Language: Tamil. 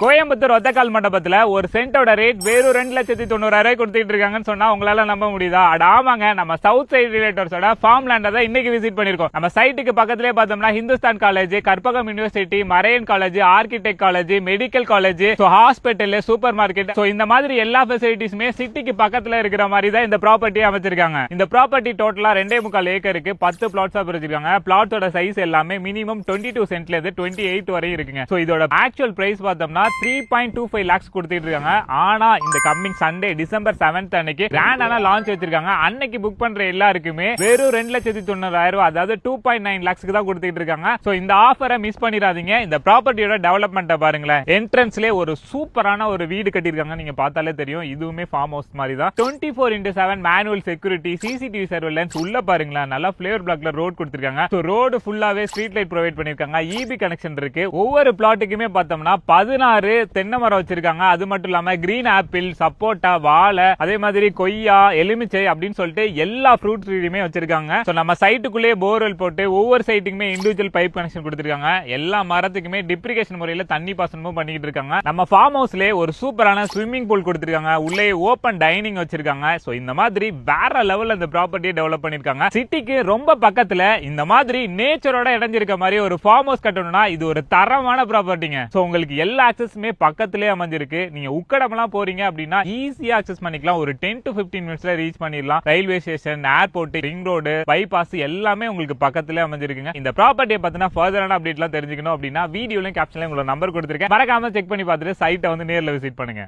கோயம்புத்தூர் ஒத்தக்கால் மண்டபத்துல ஒரு சென்டோட ரேட் வெறும் 2,90,000 கொடுத்துட்டு இருக்காங்கன்னு சொன்னா உங்களால நம்ப முடியுதா? ஆமாங்க, நம்ம சவுத் சைடு ரிலேட்டர்ஸோட ஃபார்ம் லேண்ட தான் இன்னைக்கு விசிட் பண்ணிருக்கோம். நம்ம சைட்டுக்கு பக்கத்திலே பார்த்தோம்னா Hindusthan college, Karpagam university, Marian college, architect college, medical college, hospital, supermarket, இந்த மாதிரி எல்லா ஃபெசிலிட்டிஸுமே சிட்டிக்கு பக்கத்துல இருக்கிற மாதிரி தான் இந்த ப்ராப்பர்ட்டி அமைச்சிருக்காங்க. இந்த ப்ராப்பர்ட்டி டோட்டலா 2.25 ஏக்கருக்கு 10 பிளாட்ஸா பிரிச்சிருக்காங்க. பிளாட்ஸோட சைஸ் எல்லாமே மினிமம் 22 சென்ட்ல இருந்து 28 வரை இருக்குங்க. இதோட ஆக்சுவல் பிரைஸ் பார்த்தோம்னா 3.25 lakhs கொடுத்துட்டு இருக்காங்க. ஆனா இந்த கம்மிங் சண்டே டிசம்பர் 7th அன்னைக்கு கிராண்டான லான்ச் வச்சிருக்காங்க. அன்னைக்கு புக் பண்ற எல்லாருக்குமே வெறும் 2,90,000 அதாவது 2.9 lakhs தான் கொடுத்துட்டு இருக்காங்க. சோ இந்த ஆஃபரை மிஸ் பண்ணிராதீங்க. இந்த ப்ராப்பர்ட்டியோட டெவலப்மெண்ட்ட பாருங்களேன். என்ட்ரன்ஸ்லயே ஒரு சூப்பரான ஒரு வீடு கட்டிருக்காங்க. நீங்க பார்த்தாலே தெரியும். இதுவுமே ஃபார்ம் ஹவுஸ் மாதிரி தான். 24/7 மேனுவல் செக்யூரிட்டி, சிசிடிவி சர்வேலன்ஸ் உள்ள பாருங்களேன். நல்லா ஃபிளேவர் பிளாக்ல ரோட் கொடுத்திருக்காங்க. சோ ரோடு ஃபுல்லாவே ஸ்ட்ரீட் லைட் ப்ரொவைட் பண்ணிருக்காங்க. ஈபி கனெக்ஷன் இருக்கு. ஒவ்வொரு பிளாட்டுக்குமே பார்த்தோம்னா 16 தென்னை மரம் வச்சிருக்காங்க. அது மட்டும் இல்லாம கிரீன் ஆப்பிள், சப்போட்டா, வாழை, அதே மாதிரி கொய்யா, எலுமிச்சை அப்படின்னு சொல்லிட்டு எல்லா ஃப்ரூட் ட்ரீயுமே வச்சிருக்காங்க. சோ நம்ம சைட்டுக்குள்ளே போர்வெல் போட்டு ஒவ்வொரு சைட்டுக்குமே இண்டிவிஜுவல் பைப் கனெக்ஷன் கொடுத்திருக்காங்க. எல்லா மரத்துக்குமே டிப்ரிகேஷன் முறையில தண்ணி பாசனமும் பண்ணிட்டு இருக்காங்க. நம்ம ஃபார்ம் ஹவுஸ்லயே ஒரு சூப்பரான ஸ்விம்மிங் பூல் கொடுத்திருக்காங்க. உள்ளே ஓபன் டைனிங் வச்சிருக்காங்க. சோ இந்த மாதிரி வேற லெவல்ல இந்த ப்ராப்பர்ட்டியை டெவலப் பண்ணிருக்காங்க. சிட்டிக்கு ரொம்ப பக்கத்துல இந்த மாதிரி நேச்சரோட இணைஞ்சிருக்க மாதிரி ஒரு ஃபார்ம் ஹவுஸ் கட்டணும்னா இது ஒரு தரமான ப்ராப்பர்ட்டிங்க. சோ உங்களுக்கு எல்லா ஆக்சஸுமே பக்கத்திலே அமைஞ்சிருக்கு. நீங்க உக்கடம்லாம் போறீங்க அப்படின்னா ஈஸியா அக்சஸ் பண்ணிக்கலாம். ஒரு 10 to 15 மினிட்ஸ்ல ரீச் பண்ணிடலாம். Railway station, airport, ring road, bypass எல்லாமே உங்களுக்கு பக்கத்திலே அமைஞ்சிருக்குங்க. இந்த ப்ராப்பர்ட்டியை பத்தின ஃபர்தரான அப்டேட்லாம் தெரிஞ்சுக்கணும் அப்படின்னா வீடியோலயும் கேப்ஷன்லயும் உங்களோட நம்பர் கொடுத்திருக்கேன். மறக்காம செக் பண்ணி பார்த்துட்டு சைட்டை வந்து நேர்ல விசிட் பண்ணுங்க.